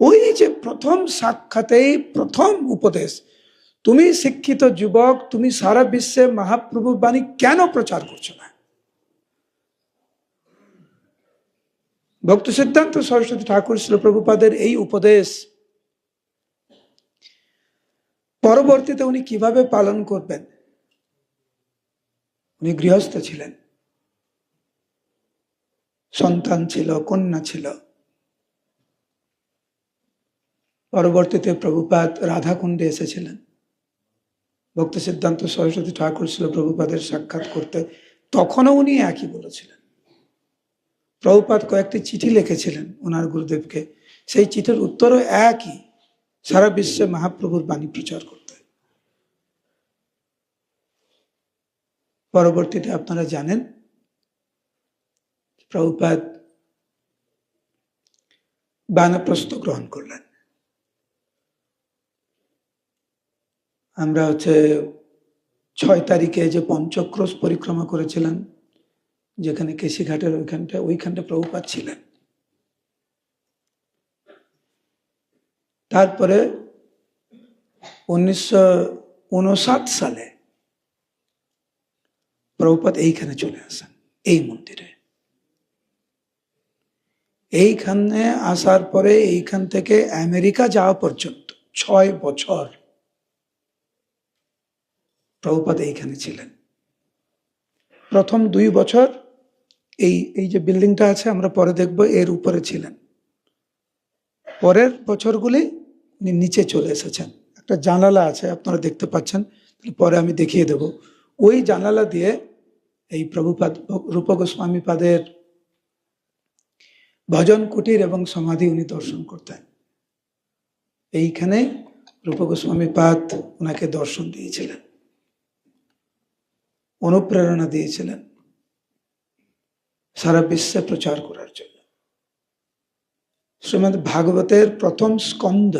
ওই যে প্রথম সাক্ষাতেই প্রথম উপদেশ, তুমি শিক্ষিত যুবক, তুমি সারা বিশ্বে মহাপ্রভুর বাণী কেন প্রচার করছো না? ভক্তি সিদ্ধান্ত সরস্বতী ঠাকুর শ্রী প্রভুপাদের এই উপদেশ পরবর্তীতে উনি কিভাবে পালন করবেন? উনি গৃহস্থ ছিলেন, সন্তান ছিল, কন্যা ছিল। পরবর্তীতে প্রভুপাদ রাধাকুণ্ডে এসেছিলেন। ভক্তি সিদ্ধান্ত সরস্বতী ঠাকুর ছিল প্রভুপাদের সাক্ষাৎ করতে, তখনও উনি একই বলেছিলেন। প্রভুপাদ কয়েকটি চিঠি লিখেছিলেন ওনার গুরুদেবকে, সেই চিঠির উত্তরও একই, সারা বিশ্বে মহাপ্রভুর বাণী প্রচার করতে। পরবর্তীতে আপনারা জানেন প্রভুপাদ বানপ্রস্থ গ্রহণ করলেন। আমরা 6 তারিখে যে পঞ্চক্রোশ পরিক্রমা করেছিলেন, যেখানে কেশিঘাটের ওইখানটা প্রভুপাদ ছিলেন। তারপরে 1959 সালে প্রভুপাদ এইখানে চলে আসেন, এই মন্দিরে। এইখানে আসার পরে এইখান থেকে আমেরিকা যাওয়া পর্যন্ত 6 বছর প্রভুপাদ এইখানে ছিলেন। প্রথম 2 বছর এই যে বিল্ডিংটা আছে, আমরা পরে দেখব, এর উপরে ছিলেন। পরের বছরগুলি উনি নিচে চলে এসেছেন। একটা জানালা আছে, আপনারা দেখতে পাচ্ছেন, পরে আমি দেখিয়ে দেব। ওই জানালা দিয়ে এই প্রভুপাদ রূপ গোস্বামী পাদের ভজন কুটির এবং সমাধি উনি দর্শন করতেন। এইখানে রূপ গোস্বামী পাদ ওনাকে দর্শন দিয়েছিলেন, অনুপ্রেরণা দিয়েছিলেন সারা বিশ্বে প্রচার করার জন্য। শ্রীমদ্ ভাগবতের প্রথম স্কন্ধ,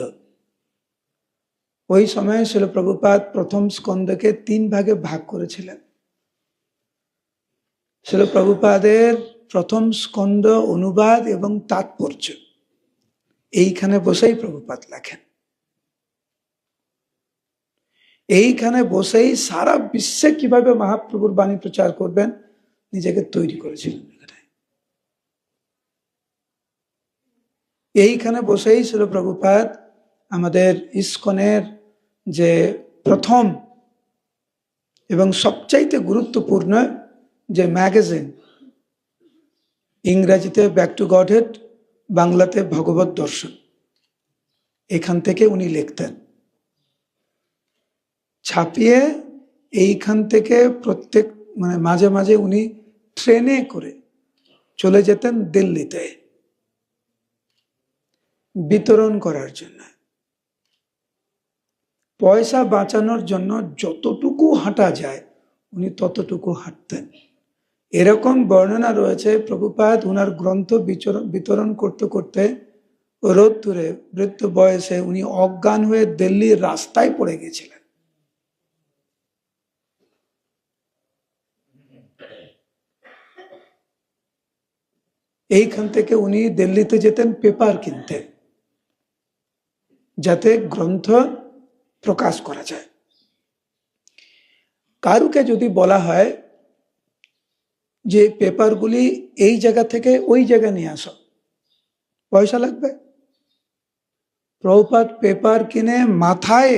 ওই সময়ে শিল প্রভুপাদ প্রথম স্কন্ধকে 3 ভাগে ভাগ করেছিলেন। শিল প্রভুপাদের প্রথম স্কন্ধ অনুবাদ এবং তাৎপর্য এইখানে বসেই প্রভুপাদ লেখেন। এইখানে বসেই সারা বিশ্বে কিভাবে মহাপ্রভুর বাণী প্রচার করবেন নিজেকে তৈরি করেছিলেন। এইখানে বসেই ছিল প্রভুপাদ আমাদের ইস্কনের যে প্রথম এবং সবচাইতে গুরুত্বপূর্ণ যে ম্যাগাজিন, ইংরেজিতে ব্যাক টু গডহেড, বাংলাতে ভগবত দর্শন, এখান থেকে উনি লিখতেন। ছাপিয়ে এইখান থেকে প্রত্যেক মাঝে মাঝে উনি ট্রেনে করে চলে যেতেন দিল্লিতে বিতরণ করার জন্য। পয়সা বাঁচানোর জন্য যতটুকু হাঁটা যায় উনি ততটুকু হাঁটতেন। এরকম বর্ণনা রয়েছে, প্রভুপাদ ওনার গ্রন্থ বিতরণ করতে করতে রোদ্দুরে বৃদ্ধ বয়সে উনি অজ্ঞান হয়ে দিল্লির রাস্তায় পড়ে গেছিলেন। এইখান থেকে উনি দিল্লিতে যেতেন পেপার কিনতে, যাতে গ্রন্থ প্রকাশ করা যায়। কারুকে যদি বলা হয় যে পেপারগুলি এই জায়গা থেকে ওই জায়গায় নিয়ে আসো, পয়সা লাগবে। প্রভুপাদ পেপার কিনে মাথায়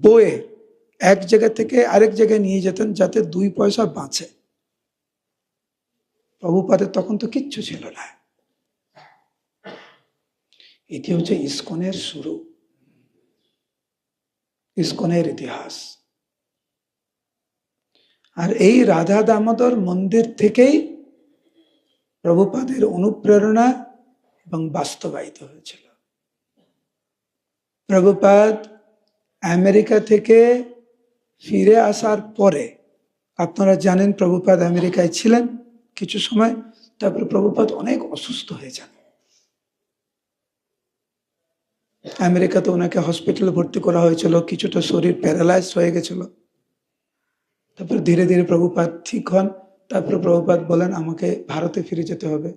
বয়ে এক জায়গা থেকে আরেক জায়গায় নিয়ে যেতেন, যাতে 2 পয়সা বাঁচে। প্রভুপাদের তখন তো কিচ্ছু ছিল না। এটি হচ্ছে ইস্কনের শুরু, ইস্কনের ইতিহাস। আর এই রাধা দামোদর মন্দির থেকেই প্রভুপাদের অনুপ্রেরণা এবং বাস্তবায়িত হয়েছিল। প্রভুপাদ আমেরিকা থেকে ফিরে আসার পরে, আপনারা জানেন প্রভুপাদ আমেরিকায় ছিলেন কিছু সময়, তারপরে প্রভুপাদ অনেক অসুস্থ হয়ে যান। আমেরিকাতে ওনাকে হসপিটালে ভর্তি করা হয়েছিল, কিছুটা শরীর প্যারালাইজ হয়ে গেছিল। তারপরে ধীরে ধীরে প্রভুপাদ ঠিক হন। তারপরে প্রভুপাদ বলেন আমাকে ভারতে ফিরে যেতে হবে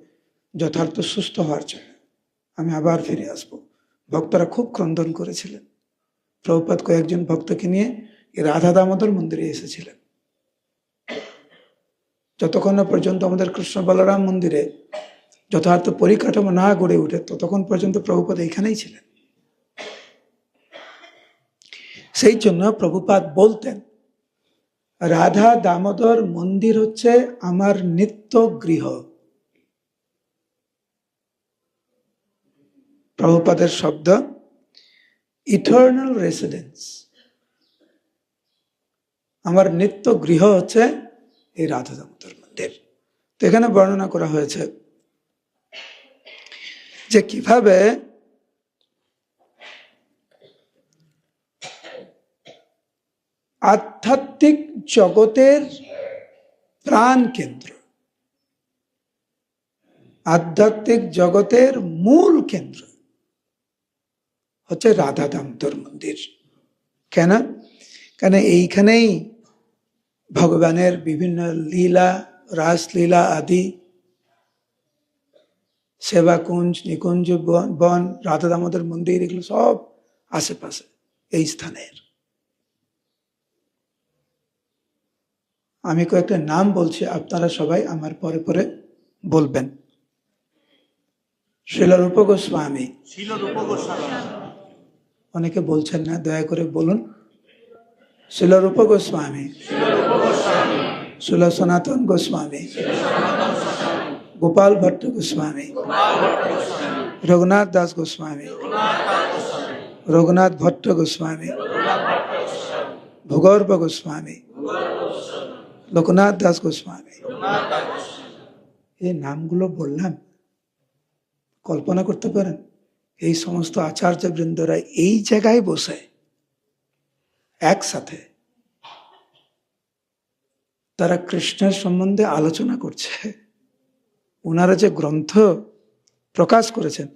যথার্থ সুস্থ হওয়ার জন্য। আমি আবার ফিরে আসব। ভক্তরা খুব ক্রন্দন করেছিলেন। প্রভুপাদ কয়েকজন ভক্তকে নিয়ে এই রাধা দামোদর মন্দিরে এসেছিলেন। যতক্ষণ না পর্যন্ত আমাদের কৃষ্ণ বলরাম মন্দিরে যথার্থ পরিকাঠামো না গড়ে ওঠে, ততক্ষণ পর্যন্ত প্রভুপাদ এখানেই ছিলেন। সেই জন্য প্রভুপাদ বলতেন, রাধা দামোদর মন্দির হচ্ছে আমার নিত্য গৃহ। প্রভুপাদের শব্দ ইটার্নাল রেসিডেন্স। আমার নিত্য গৃহ হচ্ছে এই রাধা দামোদর মন্দির। তো এখানে বর্ণনা করা হয়েছে যে কিভাবে আধ্যাত্মিক জগতের প্রাণ কেন্দ্র, আধ্যাত্মিক জগতের মূল কেন্দ্র হচ্ছে রাধা দামোদর মন্দির। কেন? কেন এইখানেই ভগবানের বিভিন্ন লীলা, রাসলীলা আদি, সেবাকুঞ্জ, নিকুঞ্জ, বন, রাধা দামোদর মন্দির, এগুলো সব আশেপাশে এই স্থানের। আমি কয়েকটা নাম বলছি, আপনারা সবাই আমার পরে পরে বলবেন। শ্রীল রূপ গোস্বামী। অনেকে বলছেন না, দয়া করে বলুন। শ্রীল রূপ গোস্বামী, শ্রীল সনাতন গোস্বামী, গোপাল ভট্ট গোস্বামী, রঘুনাথ দাস গোস্বামী, রঘুনাথ ভট্ট গোস্বামী, ভূগর্ভ গোস্বামী, লোকনাথ দাস গোস্বামী। এই নামগুলো বললাম, কল্পনা করতে পারেন এই সমস্ত আচার্য বৃন্দরা এই জায়গায় বসে একসাথে তারা কৃষ্ণের সম্বন্ধে আলোচনা করছে। ওনারা যে গ্রন্থ প্রকাশ করেছেন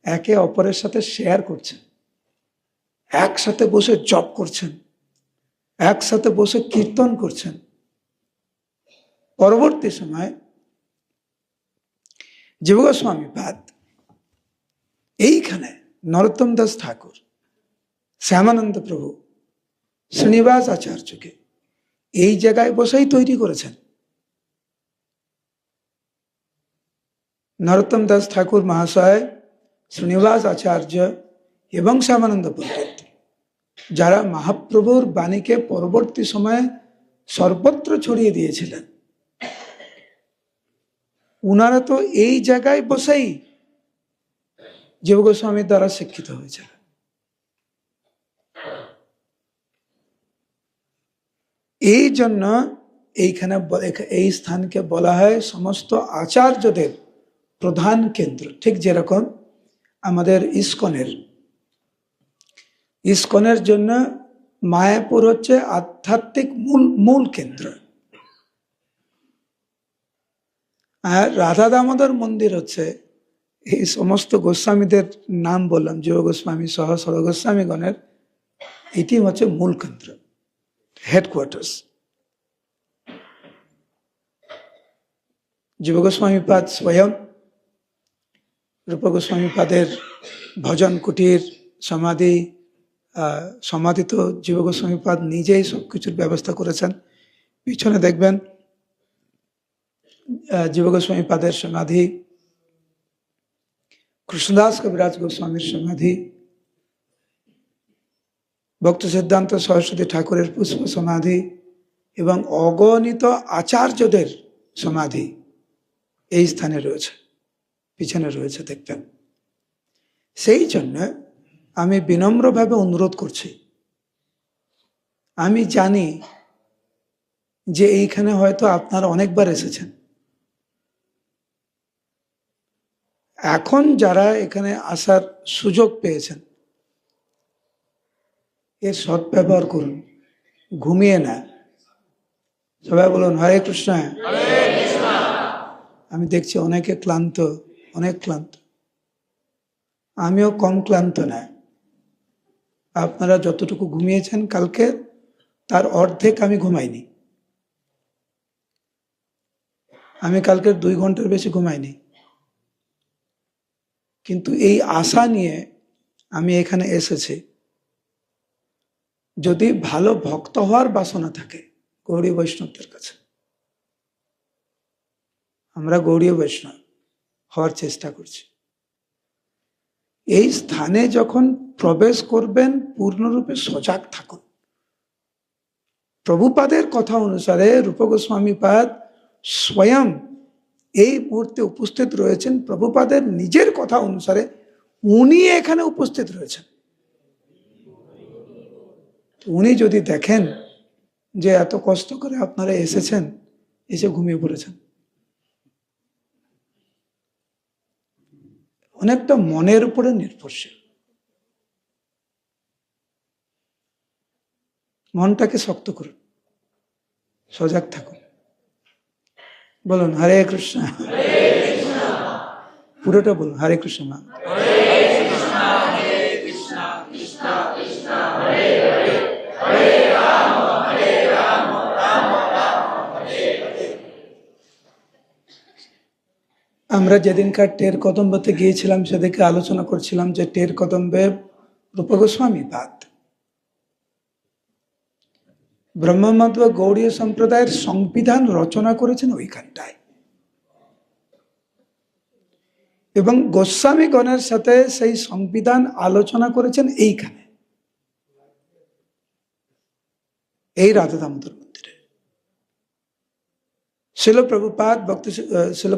একে অপরের সাথে শেয়ার করছেন, একসাথে বসে জপ করছেন, একসাথে বসে কীর্তন করছেন। পরবর্তী সময় জীব গোস্বামী পাদ এইখানে নরোত্তম দাস ঠাকুর, শ্যামানন্দ প্রভু, শ্রীনিবাস আচার্যকে এই জায়গায় বসেই তৈরি করেছেন। নরোত্তম দাস ঠাকুর মহাশয়, শ্রীনিবাস আচার্য এবং শ্যামানন্দ পণ্ডিত, যারা মহাপ্রভুর বাণীকে পরবর্তী সময়ে সর্বত্র ছড়িয়ে দিয়েছিলেন, উনারা তো এই জায়গায় বসেই জীব গোস্বামীর দ্বারা শিক্ষিত হয়েছে। এই জন্য এইখানে এই স্থানকে বলা হয় সমস্ত আচার্যদের প্রধান কেন্দ্র। ঠিক যেরকম আমাদের ইস্কনের জন্য মায়াপুর হচ্ছে আধ্যাত্মিক মূল কেন্দ্র, আর রাধা দামোদর মন্দির হচ্ছে, এই সমস্ত গোস্বামীদের নাম বললাম, জীব গোস্বামী সহ সর গোস্বামীগণের, এটি হচ্ছে মূল কেন্দ্র, হেডকোয়ার্টার্স। জীব গোস্বামী পাদ স্বয়ং রূপ গোস্বামী পাদের ভজন কুটির, সমাধি তো জীব গোস্বামী পাদ নিজেই সবকিছুর ব্যবস্থা করেছেন। পিছনে দেখবেন জীব গোস্বামী পাদের সমাধি, কৃষ্ণদাস কবিরাজ গোস্বামীর সমাধি, ভক্ত সিদ্ধান্ত সরস্বতী ঠাকুরের পুষ্প সমাধি এবং অগণিত আচার্যদের সমাধি এই স্থানে রয়েছে, পিছনে রয়েছে, দেখবেন। সেই জন্য আমি বিনম্রভাবে অনুরোধ করছি, আমি জানি যে এইখানে হয়তো আপনারা অনেকবার এসেছেন, এখন যারা এখানে আসার সুযোগ পেয়েছেন এর সদ্ব্যবহার করুন, ঘুমিয়ে না। সবাই বলুন হরে কৃষ্ণ। আমি দেখছি অনেকে ক্লান্ত, অনেক ক্লান্ত, আমিও কম ক্লান্ত না। আপনারা যতটুকু ঘুমিয়েছেন কালকে তার অর্ধেক আমি ঘুমাইনি। আমি কালকের 2 ঘন্টার বেশি ঘুমাইনি। কিন্তু এই আশা নিয়ে আমি এখানে এসেছি, যদি ভালো ভক্ত হওয়ার বাসনা থাকে গৌড়ীয় বৈষ্ণবদের কাছে, আমরা গৌড়ীয় বৈষ্ণব হওয়ার চেষ্টা করছি, এই স্থানে যখন প্রবেশ করবেন পূর্ণরূপে সজাগ থাকুন। প্রভুপাদের কথা অনুসারে রূপ গোস্বামী পাদ স্বয়ং এই মুহূর্তে উপস্থিত রয়েছেন। প্রভুপাদের নিজের কথা অনুসারে উনি এখানে উপস্থিত রয়েছেন। উনি যদি দেখেন যে এত কষ্ট করে আপনারা এসেছেন, এসে ঘুমিয়ে পড়েছেন, অনেকটা মনের উপরে নির্ভরশীল। মনটাকে শক্ত করুন, সজাগ থাকুন। বলুন হরে কৃষ্ণ, পুরোটা বলুন হরে কৃষ্ণ নাম। আমরা যেদিনকার টের কদম্বতে গিয়েছিলাম সেদিকে আলোচনা করছিলাম যে টের কদম্বে রূপ গোস্বামী পাদ ব্রহ্মমত বা গৌড়ীয় সম্প্রদায়ের সংবিধান রচনা করেছেন ওইখানটায়, এবং গোস্বামীগণের সাথে সেই সংবিধান আলোচনা করেছেন এইখানে, এই রাধা দামোদর মন্দিরে। শিল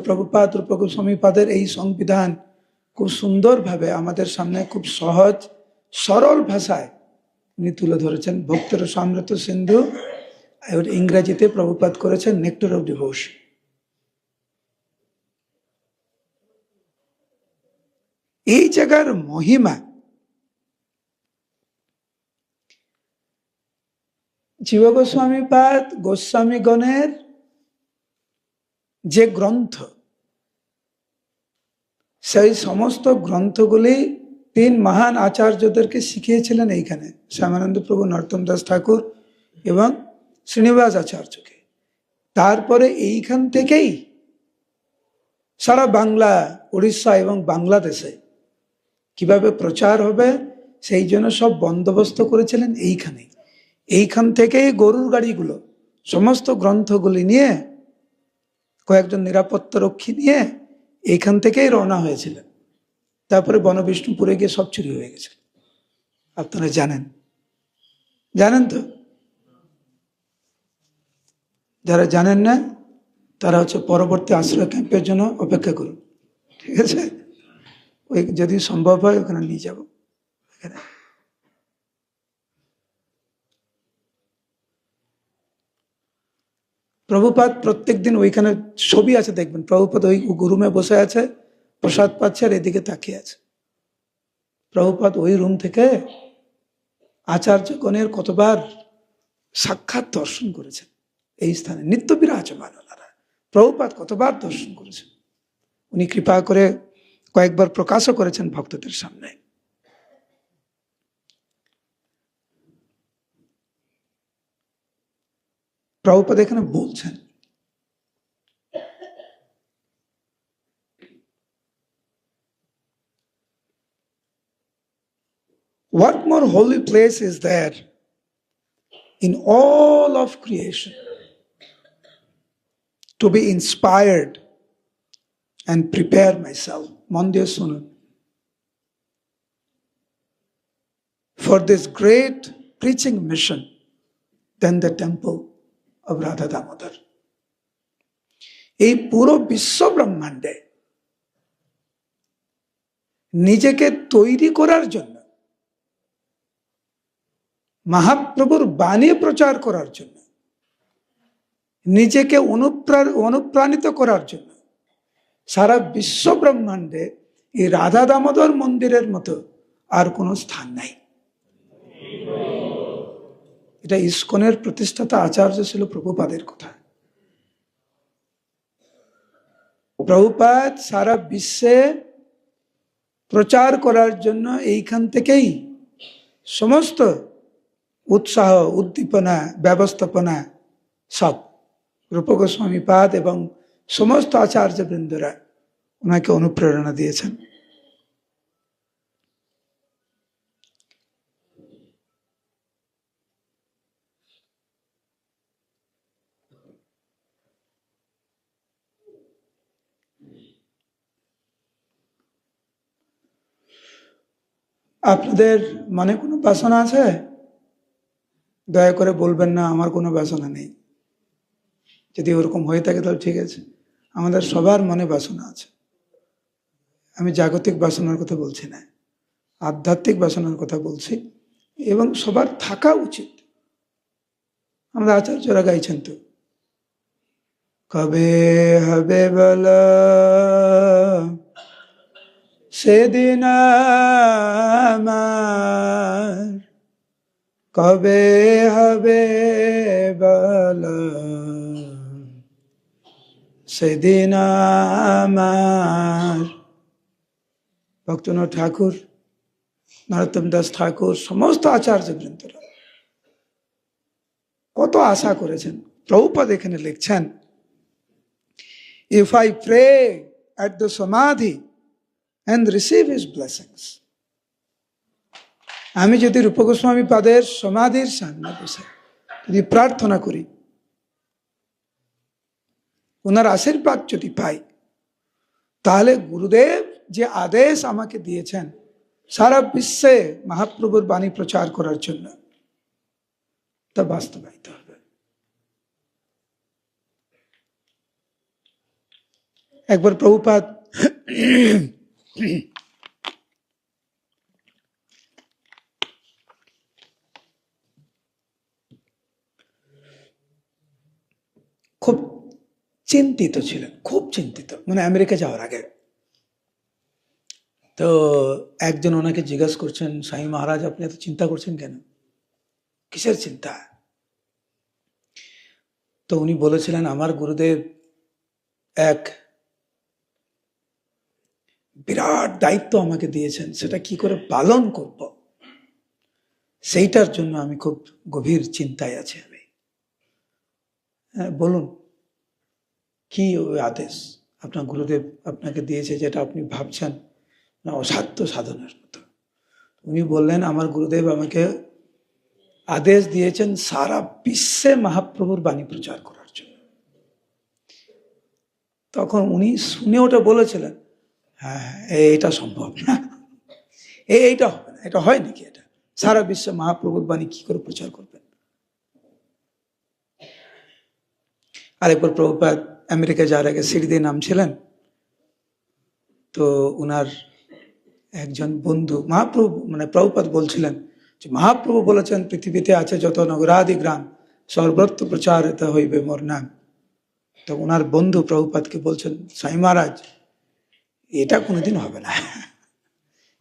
প্রভুপাদ রূপ গোস্বামী পাদের এই সংবিধান খুব সুন্দরভাবে আমাদের সামনে খুব সহজ সরল ভাষায় উনি তুলে ধরেছেন। ভক্তের সমৃত সিন্ধু ইংরেজিতে প্রভুপাদ করেছেন নেক্টার অফ ডিভোশন। এই জায়গার মহিমা জীব গোস্বামী পাদ গোস্বামীগণের যে গ্রন্থ, সেই সমস্ত গ্রন্থগুলি তিন মহান আচার্যদেরকে শিখিয়েছিলেন এইখানে, শ্যামানন্দ প্রভু, নরোত্তম দাস ঠাকুর এবং শ্রীনিবাস আচার্যকে। তারপরে এইখান থেকেই সারা বাংলা, উড়িষ্যা এবং বাংলাদেশে কিভাবে প্রচার হবে সেই জন্য সব বন্দোবস্ত করেছিলেন এইখানে। এইখান থেকেই গরুর গাড়িগুলো সমস্ত গ্রন্থগুলি নিয়ে কয়েকজন নিরাপত্তা রক্ষী নিয়ে এইখান থেকেই রওনা হয়েছিলেন। তারপরে বনবিষ্ণুপুরে গিয়ে সব চুরি হয়ে গেছে, আপনারা জানেন তো। যারা জানেন না তারা হচ্ছে পরবর্তী আশ্রয় ক্যাম্পের জন্য অপেক্ষা করুন, ঠিক আছে? ওই যদি সম্ভব হয় ওখানে নিয়ে যাব। প্রভুপাদ প্রত্যেক দিন ওইখানে ছবি আছে, দেখবেন প্রভুপাদ ওই রুমে বসে আছে, প্রসাদ পাচ্ছে আর এদিকে তাকিয়ে আছে। প্রভুপাদ ওই রুম থেকে আচার্যগণের কতবার সাক্ষাৎ দর্শন করেছেন। এই স্থানে নিত্য বিরাজমান ওনারা প্রভুপাদ কতবার দর্শন করেছেন। উনি কৃপা করে কয়েকবার প্রকাশও করেছেন ভক্তদের সামনে। প্রভুপাদ এখানে বলছেন, what more holy place is there in all of creation to be inspired and prepare myself, মন দিয়ে শুনুন, for this great preaching mission than the temple of Radha Damodar. এই পুরো বিশ্ব ব্রহ্মাণ্ডে নিজেকে তৈরি করার জন্য, মহাপ্রভুর বাণী প্রচার করার জন্য, নিজেকে অনুপ্রাণিত করার জন্য সারা বিশ্ব ব্রহ্মাণ্ডে এই রাধা দামোদর মন্দিরের মতো আর কোনো স্থান নাই। এটা ইস্কনের প্রতিষ্ঠাতা আচার্য ছিল প্রভুপাদের কথা। প্রভুপাদ সারা বিশ্বে প্রচার করার জন্য এইখান থেকেই সমস্ত উৎসাহ, উদ্দীপনা, ব্যবস্থাপনা সব রূপ গোস্বামী পাদ এবং সমস্ত আচার্যবৃন্দরা ওনাকে অনুপ্রেরণা দিয়েছেন। আপনাদের মনে কোনো বাসনা আছে? দয়া করে বলবেন না আমার কোনো বাসনা নেই। যদি ওরকম হয়ে থাকে তাহলে ঠিক আছে। আমাদের সবার মনে বাসনা আছে। আমি জাগতিক বাসনার কথা বলছি না, আধ্যাত্মিক বাসনার কথা বলছি, এবং সবার থাকা উচিত। আমাদের আচার্যরা গাইছেন তো, কবে হবে বলো সেদিন আমার, কবে হবে বলো সেদিন আমার। ভক্তনাথ ঠাকুর, নরোত্তম দাস ঠাকুর, সমস্ত আচার্যবৃন্দরা কত আশা করেছেন। প্রভুপাদ এখানে লিখছেন, if I pray at the samadhi and receive his blessings, আমি যদি রূপ গোস্বামী পাদের সমাধির সামনে বসে যদি প্রার্থনা করি, ওনার আশীর্বাদ যদি পাই, তাহলে গুরুদেব যে আদেশ আমাকে দিয়েছেন সারা বিশ্বে মহাপ্রভুর বাণী প্রচার করার জন্য, তা বাস্তবায়িত হবে। একবার প্রভুপাদ খুব চিন্তিত ছিলেন, খুব চিন্তিত, মানে আমেরিকা যাওয়ার আগে। তো একজন ওনাকে জিজ্ঞাসা করছেন, স্বামী মহারাজ আপনি এত চিন্তা করছেন কেন, কিসের চিন্তা? তো উনি বলেছিলেন, আমার গুরুদেব এক বিরাট দায়িত্ব আমাকে দিয়েছেন, সেটা কি করে পালন করব সেইটার জন্য আমি খুব গভীর চিন্তায় আছি। আমি বলুন কি ওই আদেশ আপনার গুরুদেব আপনাকে দিয়েছে, যেটা আপনি ভাবছেন না অসাধ্য সাধনের মতো? উনি বললেন, আমার গুরুদেব আমাকে আদেশ দিয়েছেন সারা বিশ্বে মহাপ্রভুর বাণী প্রচার করার জন্য। তখন উনি শুনে ওটা বলেছিলেন, হ্যাঁ এটা সম্ভব না, এইটা হবে না, এটা হয় নাকি? এটা সারা বিশ্বে মহাপ্রভুর বাণী কি করে প্রচার করবেন? আরেকবার প্রভুপাদ আমেরিকা যাওয়ার আগে সিঁড়িতে নামছিলেন, তো উনার একজন বন্ধু, মহাপ্রভু মানে প্রভুপাদ বলছিলেন যে মহাপ্রভু বলেছেন পৃথিবীতে আছে যত নগরাদি গ্রাম সর্বত্র প্রচারিত হইবে মোর নাম। তো ওনার বন্ধু প্রভুপাদকে বলছেন, স্বামী মহারাজ এটা কোনোদিন হবে না,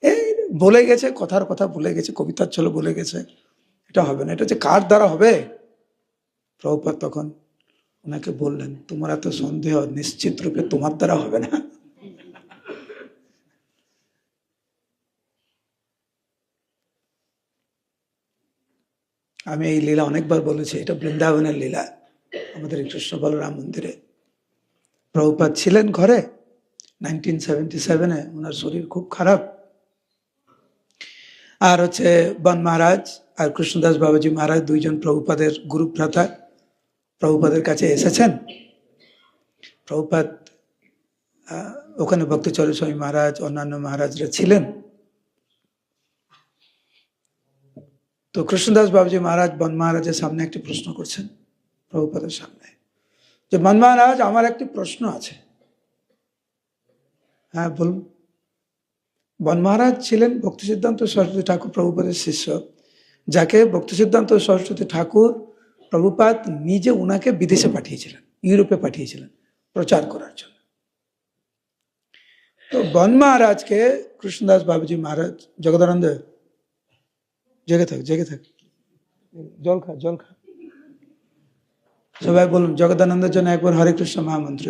এই বলে গেছে, কথার কথা বলে গেছে, কবিতার ছলে বলে গেছে, এটা হবে না, এটা যে কার দ্বারা হবে? প্রভুপাদ তখন ওনাকে বললেন, তোমার এত সন্দেহ, নিশ্চিত রূপে তোমার দ্বারা হবে না। আমি এই লীলা অনেকবার বলেছি, এটা বৃন্দাবনের লীলা। আমাদের কৃষ্ণ বলরাম মন্দিরে প্রভুপাদ ছিলেন ঘরে 1977-এ, ওনার শরীর খুব খারাপ। আর হচ্ছে বন মহারাজ আর কৃষ্ণদাস বাবাজি মহারাজ, দুইজন প্রভুপাদের গুরু ভ্রাতা, প্রভুপাদের কাছে এসেছেন। প্রভুপাদ ওখানে ভক্তচরণ স্বামী মহারাজ, অন্যান্য মহারাজরা ছিলেন। তো কৃষ্ণদাস বাবাজি মহারাজ বন মহারাজের সামনে একটি প্রশ্ন করছেন প্রভুপাদের সামনে, যে বন মহারাজ আমার একটি প্রশ্ন আছে। হ্যাঁ বলুন। বন মহারাজ ছিলেন ভক্তি সিদ্ধান্ত সরস্বতী ঠাকুর প্রভুপাদের শিষ্য, যাকে ভক্তি সিদ্ধান্ত সরস্বতী ঠাকুর প্রভুপাদ নিজে উনাকে বিদেশে পাঠিয়েছিলেন, ইউরোপে পাঠিয়েছিলেন প্রচার করার জন্য। তো বন মহারাজকে কৃষ্ণদাস বাবাজি মহারাজ, জগদানন্দ জেগে থাক, জেগে থাক, জল খা, জল খা। সবাই বলুন জগদানন্দের জন্য একবার হরে কৃষ্ণ মহামন্ত্র।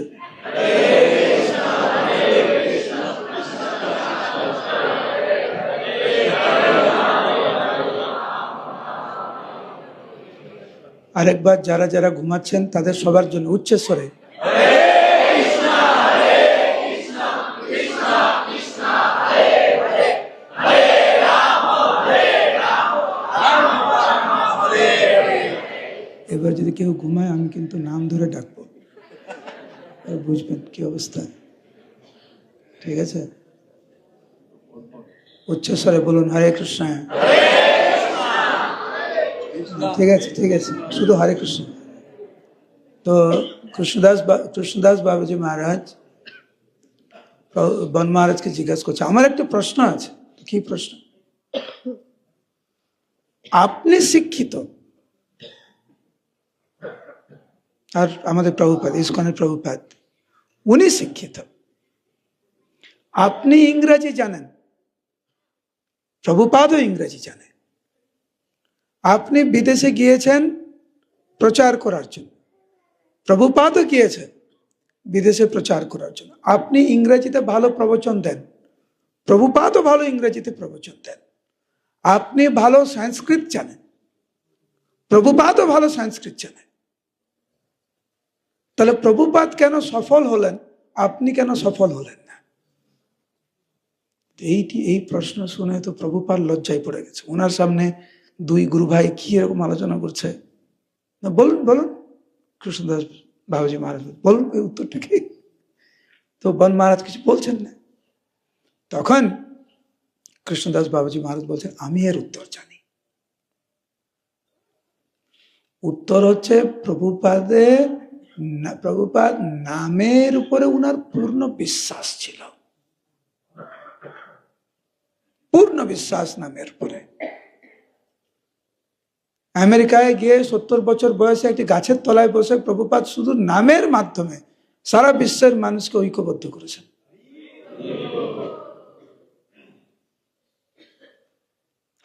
আরেকবার যারা যারা ঘুমাচ্ছেন তাদের সবার জন্য উচ্চস্বরে এবার যদি কেউ ঘুমায় আমি কিন্তু নাম ধরে ডাকবো, বুঝবেন কি অবস্থা। ঠিক আছে, উচ্চস্বরে বলুন হরে কৃষ্ণ। ঠিক আছে, ঠিক আছে, শুধু হরে কৃষ্ণ। তো কৃষ্ণদাস বাবাজি মহারাজ বন মহারাজকে জিজ্ঞাসা করছে, আমার একটা প্রশ্ন আছে। কি প্রশ্ন? আপনি শিক্ষিত, আর আমাদের প্রভুপাদ, ইসকনের প্রভুপাদ, উনি শিক্ষিত, আপনি ইংরেজি জানেন, প্রভুপাদও ইংরেজি জানে, আপনি বিদেশে গিয়েছেন প্রচার করার জন্য, প্রভুপাদও গিয়েছেন বিদেশে প্রচার করার জন্য, আপনি ইংরেজিতে ভালো প্রবচন দেন, প্রভুপাদও ভালো ইংরেজিতে প্রবচন দেন, আপনি ভালো সংস্কৃত জানেন, প্রভুপাদও ভালো সংস্কৃত জানেন, তাহলে প্রভুপাদ কেন সফল হলেন, আপনি কেন সফল হলেন না? এই প্রশ্ন শুনে তো প্রভুপাদ লজ্জায় পড়ে গেছে। ওনার সামনে দুই গুরু ভাই কি এরকম আলোচনা করছে, না বলুন বলুন কৃষ্ণদাস বাবাজি মহারাজ বলুন এই উত্তরটা কি? তো বন মহারাজ কিছু বলছেন না। তখন কৃষ্ণদাস বাবাজি মহারাজ বলছেন, আমি এর উত্তর জানি। উত্তর হচ্ছে প্রভুপাদ নামের উপরে উনার পূর্ণ বিশ্বাস ছিল, পূর্ণ বিশ্বাস নামের উপরে। আমেরিকায় গিয়ে 70 বছর বয়সে একটি গাছের তলায় বসে প্রভুপাদ শুধু নামের মাধ্যমে সারা বিশ্বের মানুষকে ঐক্যবদ্ধ করেছেন।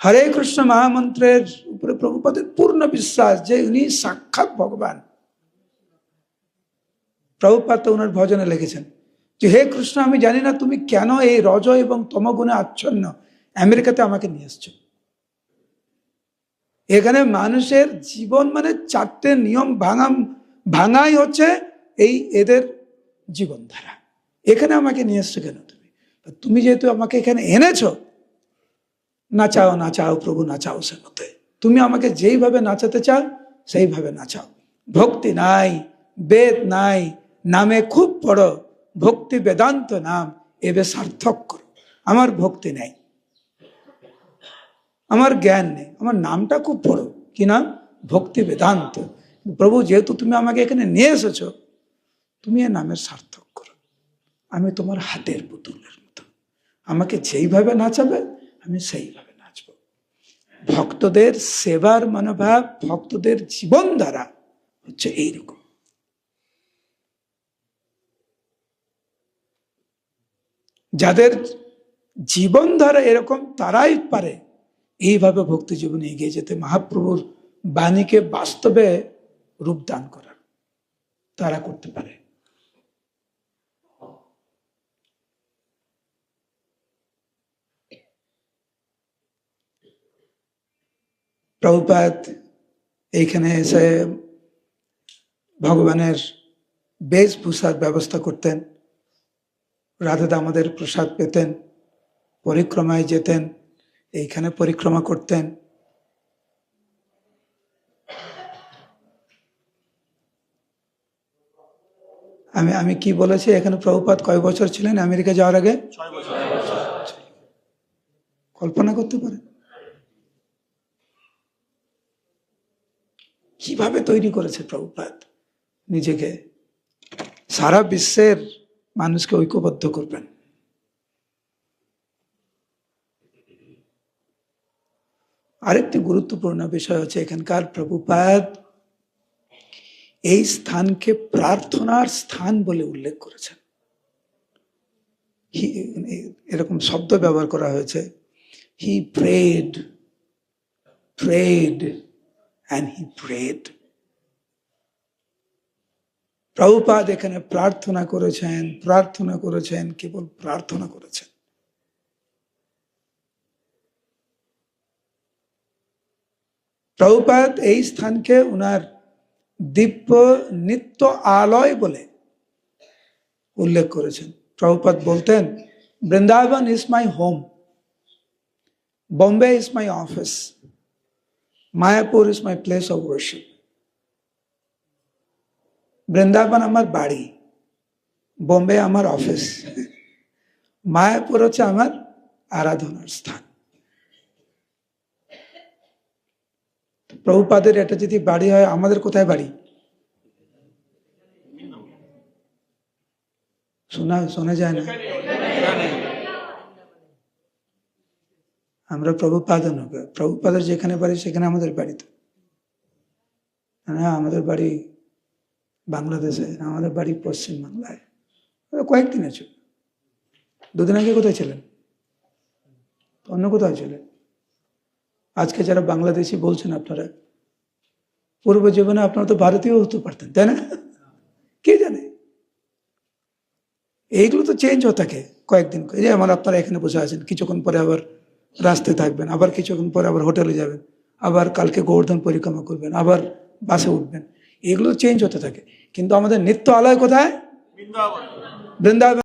হরে কৃষ্ণ মহামন্ত্রের উপরে প্রভুপাদের পূর্ণ বিশ্বাস যে উনি সাক্ষাৎ ভগবান। প্রভুপাদ তো ওনার ভজনে লিখেছেন যে, হে কৃষ্ণ, আমি জানি না তুমি কেন এই রজ এবং তমগুণে আচ্ছন্ন আমেরিকাতে আমাকে নিয়ে এসছো। এখানে মানুষের জীবন মানে 4টে নিয়ম ভাঙাই হচ্ছে এদের জীবনধারা। এখানে আমাকে নিয়ে এসছো কেন তুমি? তুমি যেহেতু আমাকে এখানে এনেছো, নাচাও নাচাও প্রভু নাচাও সে মতে, তুমি আমাকে যেইভাবে নাচাতে চাও সেইভাবে নাচাও। ভক্তি নাই, বেদ নাই, নামে খুব পড়ো, ভক্তি বেদান্ত নাম এবে সার্থক করো। আমার ভক্তি নেই, আমার জ্ঞান নেই, আমার নামটা খুব পড়ো, কি নাম? ভক্তি বেদান্ত। প্রভু যেহেতু তুমি আমাকে এখানে নিয়ে এসেছো, তুমি এ নামের সার্থক করো। আমি তোমার হাতের পুতুলের মতো, আমাকে যেইভাবে নাচাবে আমি সেইভাবে নাচব। ভক্তদের সেবার মনোভাব, ভক্তদের জীবন ধারা হচ্ছে এইরকম। যাদের জীবন ধারা এরকম, তারাই পারে এইভাবে ভক্তি জীবনে এগিয়ে যেতে, মহাপ্রভুর বাণীকে বাস্তবে রূপদান করার, তারা করতে পারে। প্রভুপাদ এইখানে এসে ভগবানের বেশভূষার ব্যবস্থা করতেন, রাধা দামোদর প্রসাদ পেতেন, পরিক্রমায় যেতেন, এইখানে পরিক্রমা করতেন। আমি কি বলেছি, এখানে প্রভুপাদ কয় বছর ছিলেন আমেরিকা যাওয়ার আগে? 6 বছর। কল্পনা করতে পারেন কিভাবে তৈরি করেছে প্রভুপাদ নিজেকে, সারা বিশ্বের মানুষকে ঐক্যবদ্ধ করবেন। আরেকটি গুরুত্বপূর্ণ বিষয় হচ্ছে, এখানকার প্রভুপাদ এই স্থানকে প্রার্থনার স্থান বলে উল্লেখ করেছেন। এরকম শব্দ ব্যবহার করা হয়েছে, he prayed and he prayed. Prabhupada এখানে প্রার্থনা করেছেন, কেবল প্রার্থনা করেছেন। প্রভুপাদ এই স্থানকে উনার দিব্য নিত্য আলয় বলে উল্লেখ করেছেন। প্রভুপাদ বলতেন, Vrindavan is my home, Bombay is my office, Mayapur is my place of worship. Vrindavan আমার বাড়ি, বোম্বে আমার অফিস, মায়াপুর হচ্ছে আমার আরাধনার স্থান। প্রভুপাদের এটা যদি বাড়ি হয়, আমাদের কোথায় বাড়ি? শোনা যায় না। আমরা প্রভুপাদের যেখানে বাড়ি সেখানে আমাদের বাড়ি তো না। আমাদের বাড়ি বাংলাদেশে, আমাদের বাড়ি পশ্চিমবাংলায়। কয়েকদিন আছে, দুদিন আগে কোথায় ছিলেন? অন্য কোথাও ছিলেন। আজকে যারা বাংলাদেশি বলছেন আপনারা, পূর্ব জীবনে আপনারা তো ভারতীয় হতে পারতেন, তাই না? কে জানে, এইগুলো তো চেঞ্জ হতে থাকে কয়েকদিন। যেমন আপনারা এখানে বসে আছেন, কিছুক্ষণ পরে আবার রাস্তায় থাকবেন, আবার কিছুক্ষণ পরে আবার হোটেলে যাবেন, আবার কালকে গোবর্ধন পরিক্রমা করবেন, আবার বাসে উঠবেন। এগুলো চেঞ্জ হতে থাকে। কিন্তু আমাদের নিত্য আলয় কোথায়? বৃন্দাবন।